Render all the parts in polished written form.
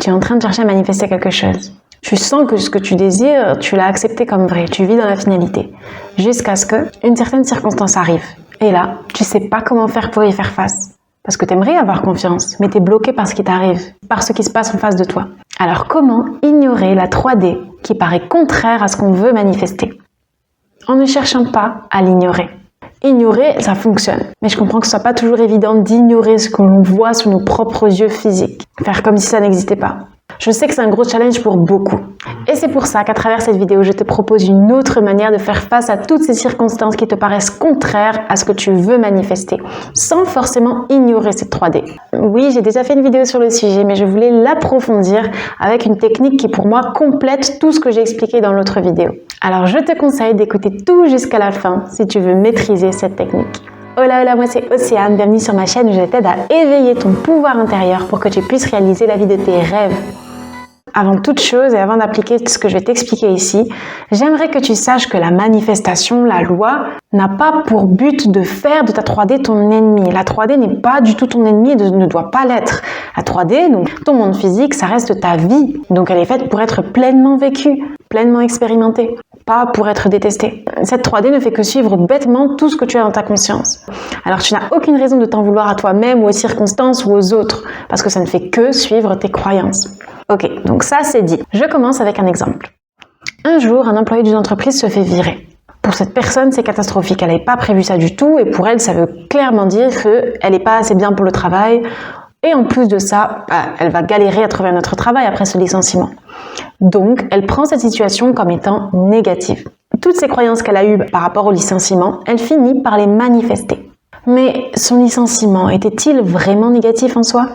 Tu es en train de chercher à manifester quelque chose. Tu sens que ce que tu désires, tu l'as accepté comme vrai. Tu vis dans la finalité. Jusqu'à ce qu'une certaine circonstance arrive. Et là, tu sais pas comment faire pour y faire face. Parce que tu aimerais avoir confiance, mais tu es bloqué par ce qui t'arrive, par ce qui se passe en face de toi. Alors comment ignorer la 3D qui paraît contraire à ce qu'on veut manifester? En ne cherchant pas à l'ignorer. Ignorer, ça fonctionne. Mais je comprends que ce soit pas toujours évident d'ignorer ce que l'on voit sous nos propres yeux physiques. Faire comme si ça n'existait pas. Je sais que c'est un gros challenge pour beaucoup. Et c'est pour ça qu'à travers cette vidéo, je te propose une autre manière de faire face à toutes ces circonstances qui te paraissent contraires à ce que tu veux manifester, sans forcément ignorer cette 3D. Oui, j'ai déjà fait une vidéo sur le sujet, mais je voulais l'approfondir avec une technique qui pour moi complète tout ce que j'ai expliqué dans l'autre vidéo. Alors je te conseille d'écouter tout jusqu'à la fin si tu veux maîtriser cette technique. Hola, hola, moi c'est Océane, bienvenue sur ma chaîne où je t'aide à éveiller ton pouvoir intérieur pour que tu puisses réaliser la vie de tes rêves. Avant toute chose et avant d'appliquer ce que je vais t'expliquer ici, j'aimerais que tu saches que la manifestation, la loi, n'a pas pour but de faire de ta 3D ton ennemi. La 3D n'est pas du tout ton ennemi et ne doit pas l'être. La 3D, donc ton monde physique, ça reste ta vie. Donc elle est faite pour être pleinement vécue, pleinement expérimentée, pas pour être détestée. Cette 3D ne fait que suivre bêtement tout ce que tu as dans ta conscience. Alors tu n'as aucune raison de t'en vouloir à toi-même ou aux circonstances ou aux autres, parce que ça ne fait que suivre tes croyances. Ok, donc ça c'est dit. Je commence avec un exemple. Un jour, un employé d'une entreprise se fait virer. Pour cette personne, c'est catastrophique. Elle n'avait pas prévu ça du tout et pour elle, ça veut clairement dire qu'elle n'est pas assez bien pour le travail. Et en plus de ça, elle va galérer à trouver un autre travail après ce licenciement. Donc, elle prend cette situation comme étant négative. Toutes ces croyances qu'elle a eues par rapport au licenciement, elle finit par les manifester. Mais son licenciement était-il vraiment négatif en soi ?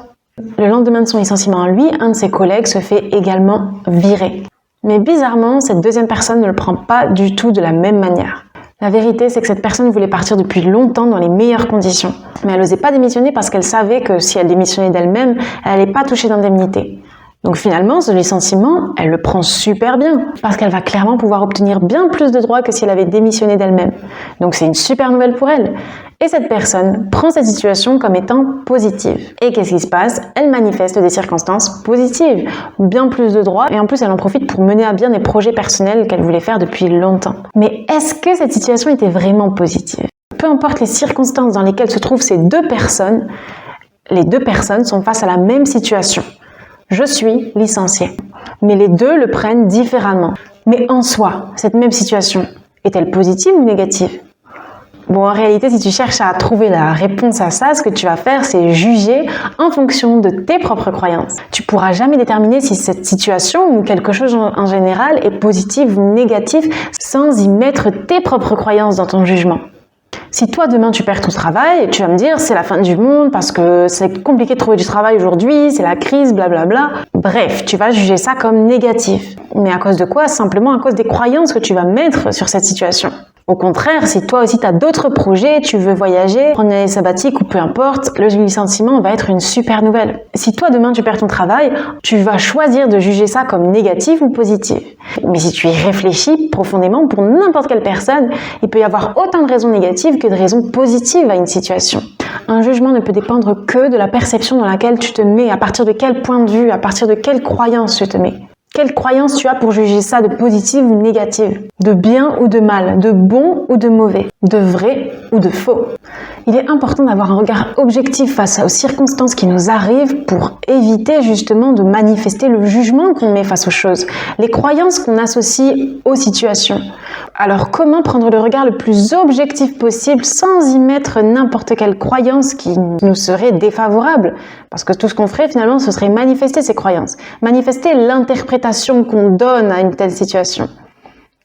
Le lendemain de son licenciement, lui, un de ses collègues se fait également virer. Mais bizarrement, cette deuxième personne ne le prend pas du tout de la même manière. La vérité, c'est que cette personne voulait partir depuis longtemps dans les meilleures conditions. Mais elle n'osait pas démissionner parce qu'elle savait que si elle démissionnait d'elle-même, elle n'allait pas toucher d'indemnité. Donc finalement, ce licenciement, elle le prend super bien parce qu'elle va clairement pouvoir obtenir bien plus de droits que si elle avait démissionné d'elle-même. Donc c'est une super nouvelle pour elle. Et cette personne prend cette situation comme étant positive. Et qu'est-ce qui se passe? Elle manifeste des circonstances positives, bien plus de droits et en plus elle en profite pour mener à bien des projets personnels qu'elle voulait faire depuis longtemps. Mais est-ce que cette situation était vraiment positive? Peu importe les circonstances dans lesquelles se trouvent ces deux personnes, les deux personnes sont face à la même situation. Je suis licenciée. Mais les deux le prennent différemment. Mais en soi, cette même situation, est-elle positive ou négative? Bon, en réalité, si tu cherches à trouver la réponse à ça, ce que tu vas faire, c'est juger en fonction de tes propres croyances. Tu pourras jamais déterminer si cette situation ou quelque chose en général est positive ou négative sans y mettre tes propres croyances dans ton jugement. Si toi, demain, tu perds ton travail, tu vas me dire c'est la fin du monde parce que c'est compliqué de trouver du travail aujourd'hui, c'est la crise, blablabla. Bref, tu vas juger ça comme négatif. Mais à cause de quoi? Simplement à cause des croyances que tu vas mettre sur cette situation. Au contraire, si toi aussi tu as d'autres projets, tu veux voyager, prendre une année sabbatique ou peu importe, le licenciement va être une super nouvelle. Si toi demain tu perds ton travail, tu vas choisir de juger ça comme négatif ou positif. Mais si tu y réfléchis profondément, pour n'importe quelle personne, il peut y avoir autant de raisons négatives que de raisons positives à une situation. Un jugement ne peut dépendre que de la perception dans laquelle tu te mets, à partir de quel point de vue, à partir de quelle croyance tu te mets. Quelle croyance tu as pour juger ça de positive ou négative, de bien ou de mal, de bon ou de mauvais, de vrai ou de faux? Il est important d'avoir un regard objectif face aux circonstances qui nous arrivent pour éviter justement de manifester le jugement qu'on met face aux choses, les croyances qu'on associe aux situations. Alors comment prendre le regard le plus objectif possible sans y mettre n'importe quelle croyance qui nous serait défavorable? Parce que tout ce qu'on ferait finalement, ce serait manifester ces croyances, manifester l'interprétation qu'on donne à une telle situation,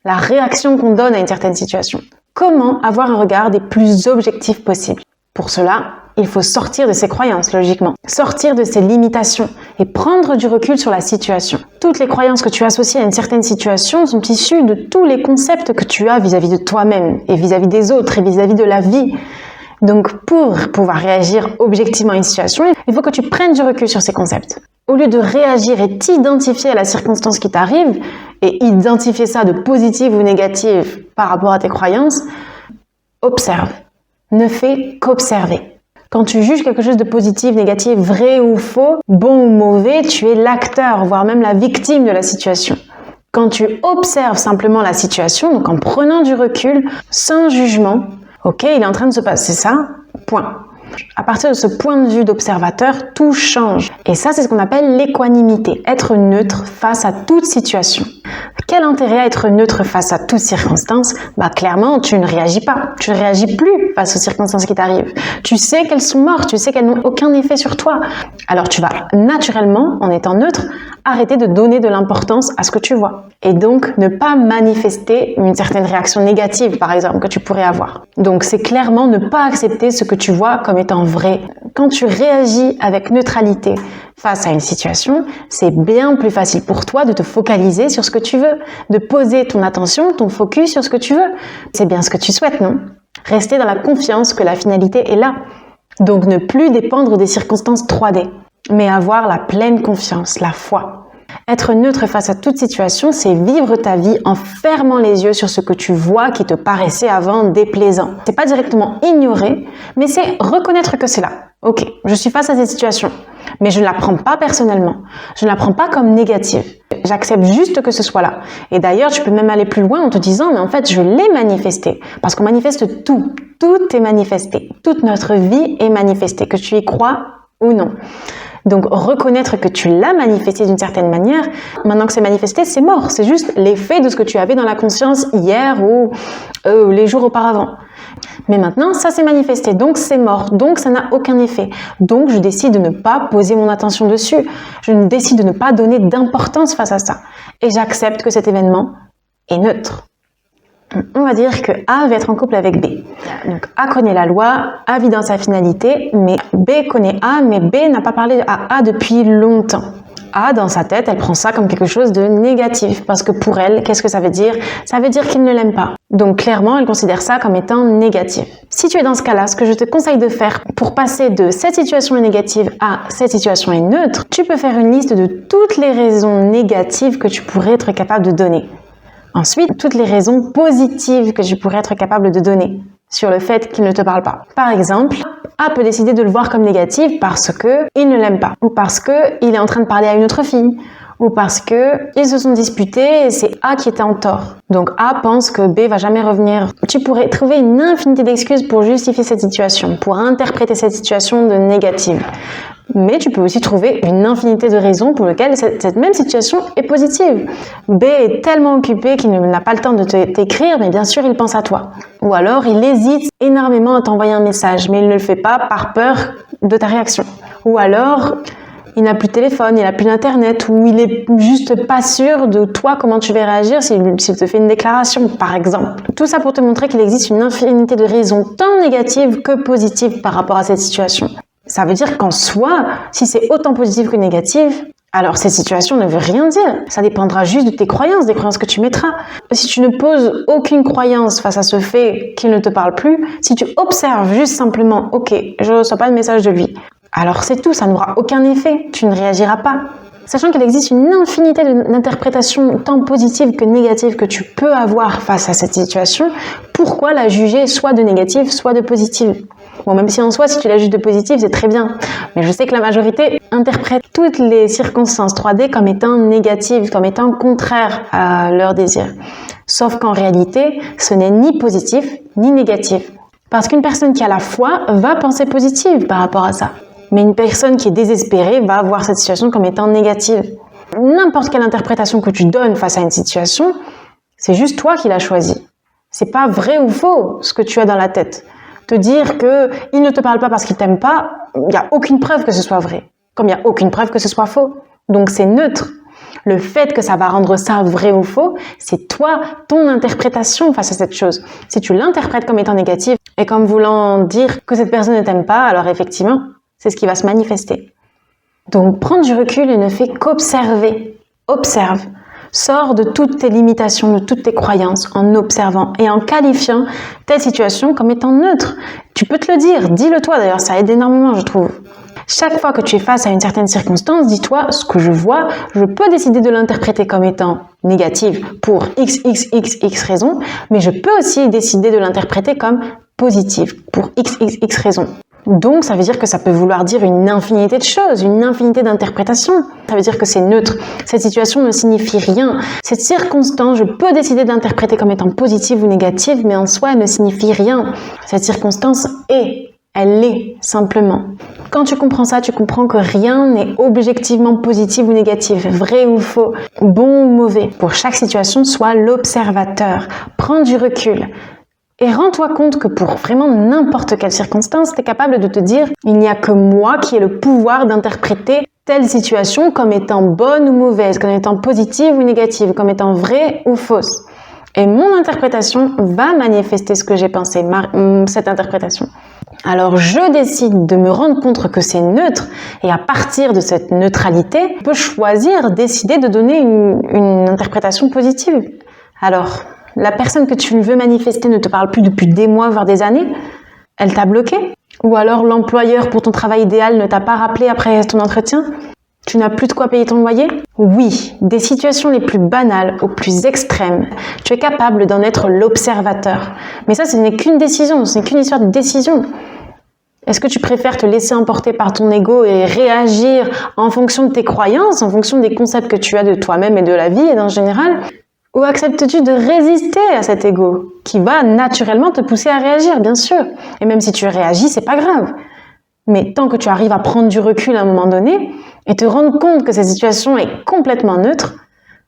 la réaction qu'on donne à une certaine situation. Comment avoir un regard des plus objectifs possibles? Pour cela, il faut sortir de ses croyances, logiquement. Sortir de ses limitations et prendre du recul sur la situation. Toutes les croyances que tu associes à une certaine situation sont issues de tous les concepts que tu as vis-à-vis de toi-même et vis-à-vis des autres et vis-à-vis de la vie. Donc, pour pouvoir réagir objectivement à une situation, il faut que tu prennes du recul sur ces concepts. Au lieu de réagir et t'identifier à la circonstance qui t'arrive et identifier ça de positive ou négative par rapport à tes croyances, observe. Ne fais qu'observer. Quand tu juges quelque chose de positif, négatif, vrai ou faux, bon ou mauvais, tu es l'acteur, voire même la victime de la situation. Quand tu observes simplement la situation, donc en prenant du recul, sans jugement, ok, il est en train de se passer ça, point. À partir de ce point de vue d'observateur, tout change. Et ça, c'est ce qu'on appelle l'équanimité, être neutre face à toute situation. Quel intérêt à être neutre face à toute circonstance? Clairement, tu ne réagis pas. Tu ne réagis plus face aux circonstances qui t'arrivent. Tu sais qu'elles sont mortes, tu sais qu'elles n'ont aucun effet sur toi. Alors tu vas naturellement, en étant neutre, arrêter de donner de l'importance à ce que tu vois. Et donc, ne pas manifester une certaine réaction négative, par exemple, que tu pourrais avoir. Donc, c'est clairement ne pas accepter ce que tu vois comme étant vrai. Quand tu réagis avec neutralité face à une situation, c'est bien plus facile pour toi de te focaliser sur ce que tu veux, de poser ton attention, ton focus sur ce que tu veux. C'est bien ce que tu souhaites, non? Rester dans la confiance que la finalité est là. Donc, ne plus dépendre des circonstances 3D, mais avoir la pleine confiance, la foi. Être neutre face à toute situation, c'est vivre ta vie en fermant les yeux sur ce que tu vois qui te paraissait avant déplaisant. C'est pas directement ignorer, mais c'est reconnaître que c'est là. Ok, je suis face à cette situation, mais je ne la prends pas personnellement. Je ne la prends pas comme négative. J'accepte juste que ce soit là. Et d'ailleurs, tu peux même aller plus loin en te disant, mais en fait, je l'ai manifesté. Parce qu'on manifeste tout. Tout est manifesté. Toute notre vie est manifestée, que tu y crois ou non. Donc, reconnaître que tu l'as manifesté d'une certaine manière, maintenant que c'est manifesté, c'est mort. C'est juste l'effet de ce que tu avais dans la conscience hier ou les jours auparavant. Mais maintenant, ça s'est manifesté, donc c'est mort, donc ça n'a aucun effet. Donc, je décide de ne pas poser mon attention dessus. Je décide de ne pas donner d'importance face à ça. Et j'accepte que cet événement est neutre. On va dire que A va être en couple avec B. Donc A connaît la loi, A vit dans sa finalité, mais B connaît A, mais B n'a pas parlé à A depuis longtemps. A, dans sa tête, elle prend ça comme quelque chose de négatif, parce que pour elle, qu'est-ce que ça veut dire? Ça veut dire qu'il ne l'aime pas. Donc clairement, elle considère ça comme étant négatif. Si tu es dans ce cas-là, ce que je te conseille de faire pour passer de cette situation est négative à cette situation est neutre, tu peux faire une liste de toutes les raisons négatives que tu pourrais être capable de donner. Ensuite, toutes les raisons positives que tu pourrais être capable de donner sur le fait qu'il ne te parle pas. Par exemple, A peut décider de le voir comme négatif parce que il ne l'aime pas, ou parce que il est en train de parler à une autre fille, ou parce que ils se sont disputés et c'est A qui était en tort. Donc A pense que B va jamais revenir. Tu pourrais trouver une infinité d'excuses pour justifier cette situation, pour interpréter cette situation de négative. Mais tu peux aussi trouver une infinité de raisons pour lesquelles cette même situation est positive. B est tellement occupé qu'il n'a pas le temps de t'écrire, mais bien sûr, il pense à toi. Ou alors, il hésite énormément à t'envoyer un message, mais il ne le fait pas par peur de ta réaction. Ou alors, il n'a plus de téléphone, il n'a plus d'internet, ou il est juste pas sûr de toi, comment tu vas réagir s'il te fait une déclaration, par exemple. Tout ça pour te montrer qu'il existe une infinité de raisons tant négatives que positives par rapport à cette situation. Ça veut dire qu'en soi, si c'est autant positif que négatif, alors cette situation ne veut rien dire. Ça dépendra juste de tes croyances, des croyances que tu mettras. Si tu ne poses aucune croyance face à ce fait qu'il ne te parle plus, si tu observes juste simplement, ok, je ne reçois pas de message de lui, alors c'est tout, ça n'aura aucun effet, tu ne réagiras pas. Sachant qu'il existe une infinité d'interprétations tant positives que négatives que tu peux avoir face à cette situation, pourquoi la juger soit de négative, soit de positive? Bon, même si en soi, si tu la juges de positive, c'est très bien. Mais je sais que la majorité interprète toutes les circonstances 3D comme étant négatives, comme étant contraires à leur désir. Sauf qu'en réalité, ce n'est ni positif, ni négatif. Parce qu'une personne qui a la foi va penser positive par rapport à ça. Mais une personne qui est désespérée va voir cette situation comme étant négative. N'importe quelle interprétation que tu donnes face à une situation, c'est juste toi qui l'as choisie. C'est pas vrai ou faux ce que tu as dans la tête. Te dire que il ne te parle pas parce qu'il t'aime pas, il n'y a aucune preuve que ce soit vrai. Comme il n'y a aucune preuve que ce soit faux. Donc c'est neutre. Le fait que ça va rendre ça vrai ou faux, c'est toi, ton interprétation face à cette chose. Si tu l'interprètes comme étant négative et comme voulant dire que cette personne ne t'aime pas, alors effectivement, c'est ce qui va se manifester. Donc prends du recul et ne fais qu'observer. Observe. Sors de toutes tes limitations, de toutes tes croyances en observant et en qualifiant telle situation comme étant neutre. Tu peux te le dire, dis-le toi d'ailleurs, ça aide énormément je trouve. Chaque fois que tu es face à une certaine circonstance, dis-toi ce que je vois, je peux décider de l'interpréter comme étant négative pour x raisons, mais je peux aussi décider de l'interpréter comme positive pour x raisons. Donc, ça veut dire que ça peut vouloir dire une infinité de choses, une infinité d'interprétations. Ça veut dire que c'est neutre. Cette situation ne signifie rien. Cette circonstance, je peux décider d'interpréter comme étant positive ou négative, mais en soi, elle ne signifie rien. Cette circonstance est. Elle l'est, simplement. Quand tu comprends ça, tu comprends que rien n'est objectivement positif ou négatif, vrai ou faux, bon ou mauvais. Pour chaque situation, sois l'observateur. Prends du recul. Et rends-toi compte que pour vraiment n'importe quelle circonstance, tu es capable de te dire « Il n'y a que moi qui ai le pouvoir d'interpréter telle situation comme étant bonne ou mauvaise, comme étant positive ou négative, comme étant vraie ou fausse. » Et mon interprétation va manifester ce que j'ai pensé, cette interprétation. Alors je décide de me rendre compte que c'est neutre et à partir de cette neutralité, je peux choisir, décider de donner une interprétation positive. Alors, la personne que tu veux manifester ne te parle plus depuis des mois, voire des années, elle t'a bloqué? Ou alors l'employeur pour ton travail idéal ne t'a pas rappelé après ton entretien? Tu n'as plus de quoi payer ton loyer? Oui, des situations les plus banales aux plus extrêmes, tu es capable d'en être l'observateur. Mais ça, ce n'est qu'une décision, ce n'est qu'une histoire de décision. Est-ce que tu préfères te laisser emporter par ton ego et réagir en fonction de tes croyances, en fonction des concepts que tu as de toi-même et de la vie et en général? Ou acceptes-tu de résister à cet ego qui va naturellement te pousser à réagir, bien sûr. Et même si tu réagis, c'est pas grave. Mais tant que tu arrives à prendre du recul à un moment donné et te rendre compte que cette situation est complètement neutre,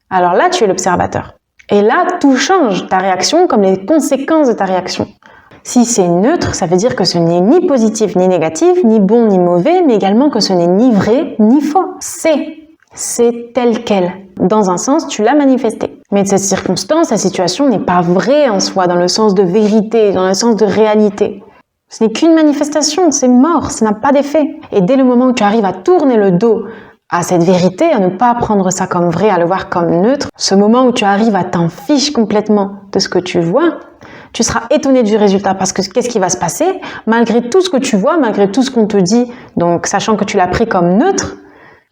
alors là, tu es l'observateur. Et là, tout change, ta réaction comme les conséquences de ta réaction. Si c'est neutre, ça veut dire que ce n'est ni positif ni négatif, ni bon ni mauvais, mais également que ce n'est ni vrai ni faux. C'est tel quel. Dans un sens, tu l'as manifesté. Mais cette circonstance, la situation n'est pas vraie en soi, dans le sens de vérité, dans le sens de réalité. Ce n'est qu'une manifestation, c'est mort, ça n'a pas d'effet. Et dès le moment où tu arrives à tourner le dos à cette vérité, à ne pas prendre ça comme vrai, à le voir comme neutre, ce moment où tu arrives à t'en fiche complètement de ce que tu vois, tu seras étonné du résultat parce que qu'est-ce qui va se passer? Malgré tout ce que tu vois, malgré tout ce qu'on te dit, donc sachant que tu l'as pris comme neutre,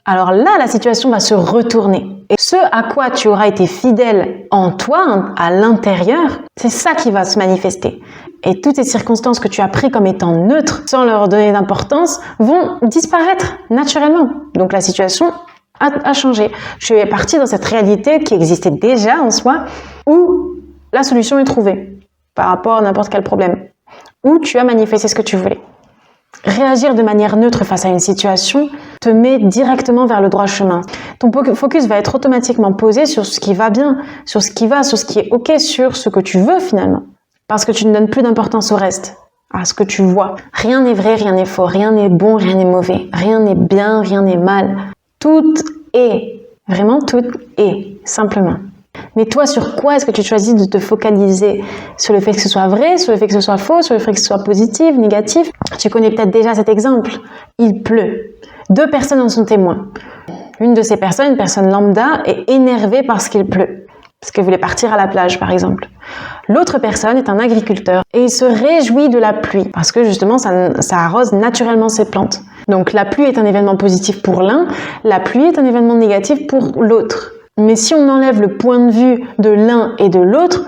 alors là, la situation va se retourner. Et ce à quoi tu auras été fidèle en toi, à l'intérieur, c'est ça qui va se manifester. Et toutes ces circonstances que tu as prises comme étant neutres, sans leur donner d'importance, vont disparaître naturellement. Donc la situation a changé. Tu es parti dans cette réalité qui existait déjà en soi, où la solution est trouvée par rapport à n'importe quel problème, où tu as manifesté ce que tu voulais. Réagir de manière neutre face à une situation te met directement vers le droit chemin. Ton focus va être automatiquement posé sur ce qui va bien, sur ce qui va, sur ce qui est OK, sur ce que tu veux finalement. Parce que tu ne donnes plus d'importance au reste, à ce que tu vois. Rien n'est vrai, rien n'est faux, rien n'est bon, rien n'est mauvais, rien n'est bien, rien n'est mal. Tout est, vraiment tout est, simplement. Mais toi, sur quoi est-ce que tu choisis de te focaliser? Sur le fait que ce soit vrai, sur le fait que ce soit faux, sur le fait que ce soit positif, négatif? Tu connais peut-être déjà cet exemple. Il pleut. 2 personnes en sont témoins. Une de ces personnes, une personne lambda, est énervée parce qu'il pleut. Parce qu'elle voulait partir à la plage, par exemple. L'autre personne est un agriculteur et il se réjouit de la pluie parce que justement, ça arrose naturellement ses plantes. Donc la pluie est un événement positif pour l'un, la pluie est un événement négatif pour l'autre. Mais si on enlève le point de vue de l'un et de l'autre,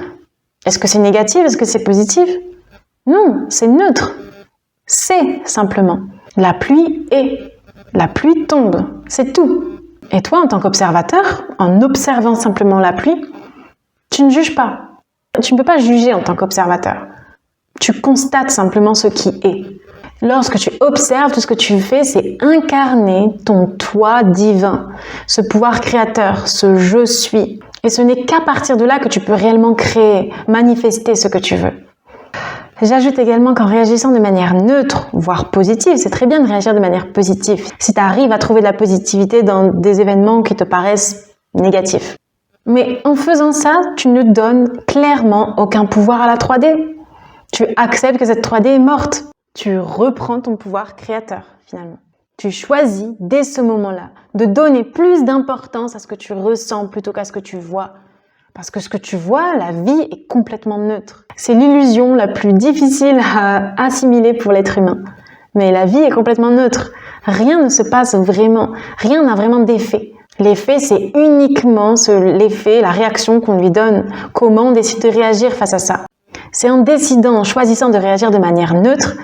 est-ce que c'est négatif? Est-ce que c'est positif? Non, c'est neutre. C'est simplement. La pluie est. La pluie tombe. C'est tout. Et toi, en tant qu'observateur, en observant simplement la pluie, tu ne juges pas. Tu ne peux pas juger en tant qu'observateur. Tu constates simplement ce qui est. Lorsque tu observes, tout ce que tu fais, c'est incarner ton toi divin, ce pouvoir créateur, ce je suis. Et ce n'est qu'à partir de là que tu peux réellement créer, manifester ce que tu veux. J'ajoute également qu'en réagissant de manière neutre, voire positive, c'est très bien de réagir de manière positive, si tu arrives à trouver de la positivité dans des événements qui te paraissent négatifs. Mais en faisant ça, tu ne donnes clairement aucun pouvoir à la 3D. Tu acceptes que cette 3D est morte. Tu reprends ton pouvoir créateur, finalement. Tu choisis, dès ce moment-là, de donner plus d'importance à ce que tu ressens plutôt qu'à ce que tu vois. Parce que ce que tu vois, la vie est complètement neutre. C'est l'illusion la plus difficile à assimiler pour l'être humain. Mais la vie est complètement neutre. Rien ne se passe vraiment. Rien n'a vraiment d'effet. L'effet, c'est uniquement l'effet, la réaction qu'on lui donne. Comment on décide de réagir face à ça. C'est en décidant, en choisissant de réagir de manière neutre,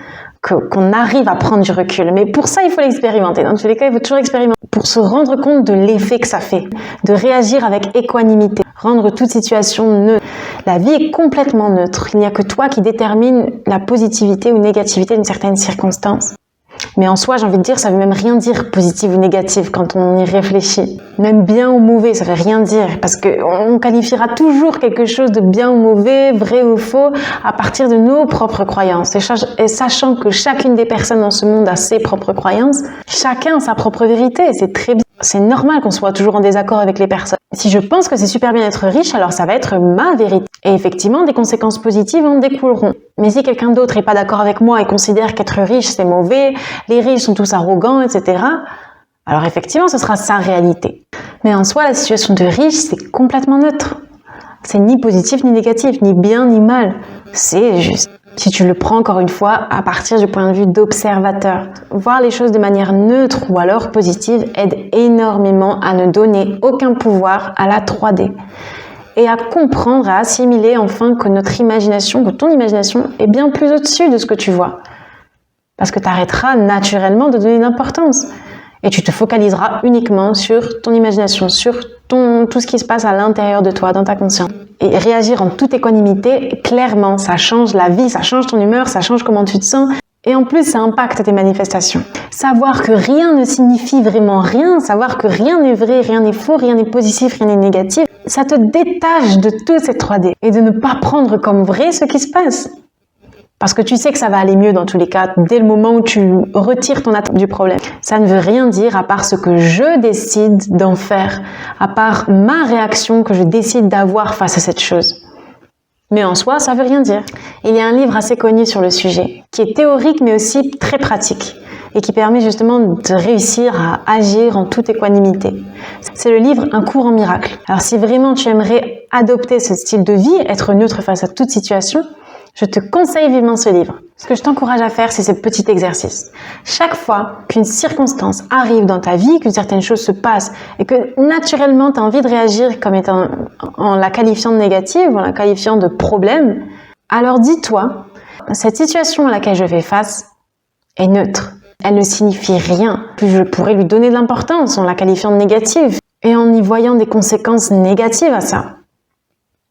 qu'on arrive à prendre du recul. Mais pour ça, il faut l'expérimenter. Dans tous les cas, il faut toujours expérimenter pour se rendre compte de l'effet que ça fait, de réagir avec équanimité, rendre toute situation neutre. La vie est complètement neutre. Il n'y a que toi qui détermine la positivité ou négativité d'une certaine circonstance. Mais en soi, j'ai envie de dire, ça veut même rien dire positif ou négatif quand on y réfléchit. Même bien ou mauvais, ça veut rien dire parce qu'on qualifiera toujours quelque chose de bien ou mauvais, vrai ou faux, à partir de nos propres croyances. Et sachant que chacune des personnes dans ce monde a ses propres croyances, chacun a sa propre vérité. C'est très bien. C'est normal qu'on soit toujours en désaccord avec les personnes. Si je pense que c'est super bien d'être riche, alors ça va être ma vérité. Et effectivement, des conséquences positives en découleront. Mais si quelqu'un d'autre n'est pas d'accord avec moi et considère qu'être riche c'est mauvais, les riches sont tous arrogants, etc., alors effectivement, ce sera sa réalité. Mais en soi, la situation de riche, c'est complètement neutre. C'est ni positif ni négatif, ni bien ni mal. C'est juste. Si tu le prends encore une fois à partir du point de vue d'observateur, voir les choses de manière neutre ou alors positive aide énormément à ne donner aucun pouvoir à la 3D et à comprendre, à assimiler enfin que notre imagination, que ton imagination est bien plus au-dessus de ce que tu vois. Parce que tu arrêteras naturellement de donner d'importance et tu te focaliseras uniquement sur ton imagination, sur tout ce qui se passe à l'intérieur de toi, dans ta conscience. Et réagir en toute équanimité, clairement, ça change la vie, ça change ton humeur, ça change comment tu te sens. Et en plus, ça impacte tes manifestations. Savoir que rien ne signifie vraiment rien, savoir que rien n'est vrai, rien n'est faux, rien n'est positif, rien n'est négatif, ça te détache de toute cette 3D et de ne pas prendre comme vrai ce qui se passe. Parce que tu sais que ça va aller mieux dans tous les cas, dès le moment où tu retires ton attention du problème. Ça ne veut rien dire à part ce que je décide d'en faire, à part ma réaction que je décide d'avoir face à cette chose. Mais en soi, ça veut rien dire. Il y a un livre assez connu sur le sujet, qui est théorique mais aussi très pratique, et qui permet justement de réussir à agir en toute équanimité. C'est le livre Un cours en miracle. Alors si vraiment tu aimerais adopter ce style de vie, être neutre face à toute situation, je te conseille vivement ce livre. Ce que je t'encourage à faire, c'est ce petit exercice. Chaque fois qu'une circonstance arrive dans ta vie, qu'une certaine chose se passe et que naturellement tu as envie de réagir comme étant en la qualifiant de négative, en la qualifiant de problème, alors dis-toi, cette situation à laquelle je fais face est neutre. Elle ne signifie rien. Puis je pourrais lui donner de l'importance en la qualifiant de négative et en y voyant des conséquences négatives à ça.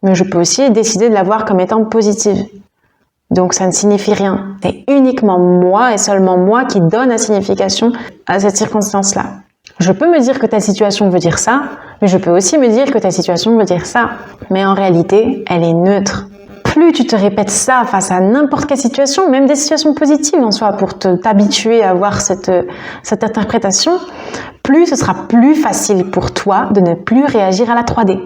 Mais je peux aussi décider de la voir comme étant positive. Donc ça ne signifie rien. C'est uniquement moi et seulement moi qui donne la signification à cette circonstance-là. Je peux me dire que ta situation veut dire ça, mais je peux aussi me dire que ta situation veut dire ça. Mais en réalité, elle est neutre. Plus tu te répètes ça face à n'importe quelle situation, même des situations positives en soi, pour t'habituer à avoir cette interprétation, plus ce sera plus facile pour toi de ne plus réagir à la 3D.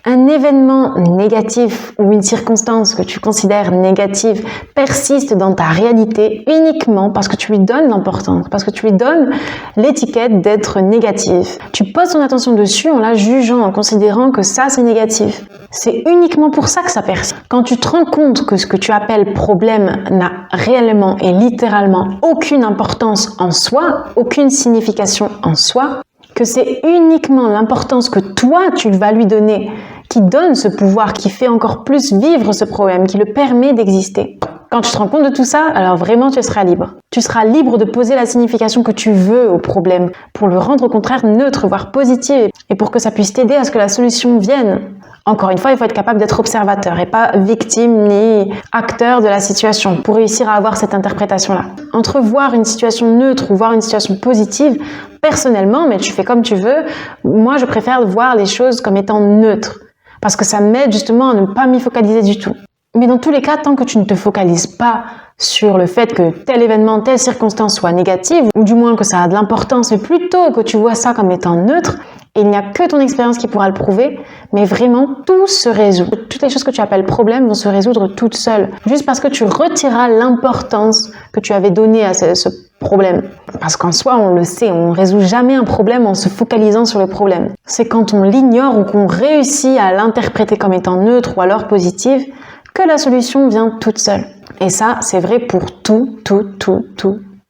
Un événement négatif ou une circonstance que tu considères négative persiste dans ta réalité uniquement parce que tu lui donnes l'importance, parce que tu lui donnes l'étiquette d'être négatif. Tu poses ton attention dessus en la jugeant, en considérant que ça c'est négatif. C'est uniquement pour ça que ça persiste. Quand tu te rends compte que ce que tu appelles problème n'a réellement et littéralement aucune importance en soi, aucune signification en soi, que c'est uniquement l'importance que toi tu vas lui donner qui donne ce pouvoir, qui fait encore plus vivre ce problème, qui le permet d'exister. Quand tu te rends compte de tout ça, alors vraiment tu seras libre. Tu seras libre de poser la signification que tu veux au problème, pour le rendre au contraire neutre, voire positif, et pour que ça puisse t'aider à ce que la solution vienne. Encore une fois, il faut être capable d'être observateur et pas victime ni acteur de la situation pour réussir à avoir cette interprétation-là. Entre voir une situation neutre ou voir une situation positive, personnellement, mais tu fais comme tu veux, moi je préfère voir les choses comme étant neutres. Parce que ça m'aide justement à ne pas m'y focaliser du tout. Mais dans tous les cas, tant que tu ne te focalises pas sur le fait que tel événement, telle circonstance soit négative, ou du moins que ça a de l'importance, mais plutôt que tu vois ça comme étant neutre, il n'y a que ton expérience qui pourra le prouver, mais vraiment tout se résout. Toutes les choses que tu appelles problèmes vont se résoudre toutes seules, juste parce que tu retireras l'importance que tu avais donnée à ce problème. Parce qu'en soi, on le sait, on ne résout jamais un problème en se focalisant sur le problème. C'est quand on l'ignore ou qu'on réussit à l'interpréter comme étant neutre ou alors positive que la solution vient toute seule. Et ça, c'est vrai pour tout.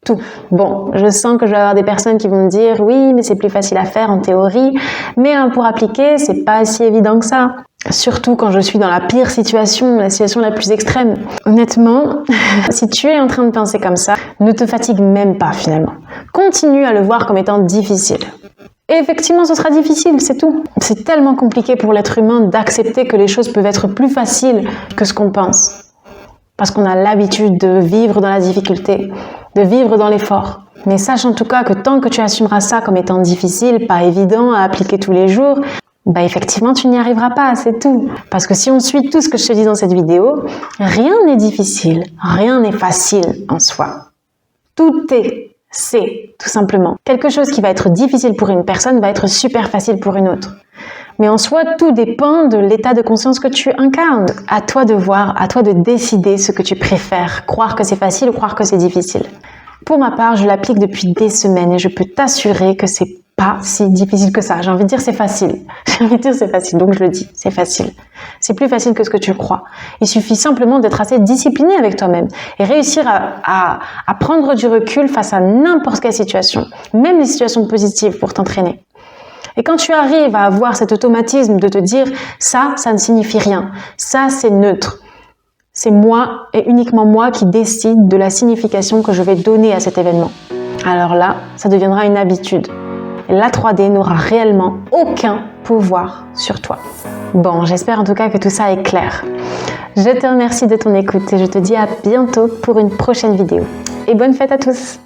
Tout. Bon, je sens que je vais avoir des personnes qui vont me dire oui, mais c'est plus facile à faire en théorie, mais pour appliquer, c'est pas si évident que ça. Surtout quand je suis dans la pire situation, la situation la plus extrême. Honnêtement, si tu es en train de penser comme ça, ne te fatigue même pas finalement. Continue à le voir comme étant difficile. Et effectivement, ce sera difficile, c'est tout. C'est tellement compliqué pour l'être humain d'accepter que les choses peuvent être plus faciles que ce qu'on pense. Parce qu'on a l'habitude de vivre dans la difficulté, de vivre dans l'effort. Mais sache en tout cas que tant que tu assumeras ça comme étant difficile, pas évident à appliquer tous les jours, effectivement, tu n'y arriveras pas, c'est tout. Parce que si on suit tout ce que je te dis dans cette vidéo, rien n'est difficile, rien n'est facile en soi. Tout c'est tout simplement. Quelque chose qui va être difficile pour une personne va être super facile pour une autre. Mais en soi, tout dépend de l'état de conscience que tu incarnes. À toi de voir, à toi de décider ce que tu préfères, croire que c'est facile ou croire que c'est difficile. Pour ma part, je l'applique depuis des semaines et je peux t'assurer que c'est pas si difficile que ça. J'ai envie de dire c'est facile. J'ai envie de dire c'est facile, donc je le dis, c'est facile. C'est plus facile que ce que tu crois. Il suffit simplement d'être assez discipliné avec toi-même et réussir à prendre du recul face à n'importe quelle situation, même les situations positives pour t'entraîner. Et quand tu arrives à avoir cet automatisme de te dire ça ne signifie rien, ça c'est neutre. C'est moi et uniquement moi qui décide de la signification que je vais donner à cet événement. Alors là, ça deviendra une habitude. Et la 3D n'aura réellement aucun pouvoir sur toi. Bon, j'espère en tout cas que tout ça est clair. Je te remercie de ton écoute et je te dis à bientôt pour une prochaine vidéo. Et bonne fête à tous!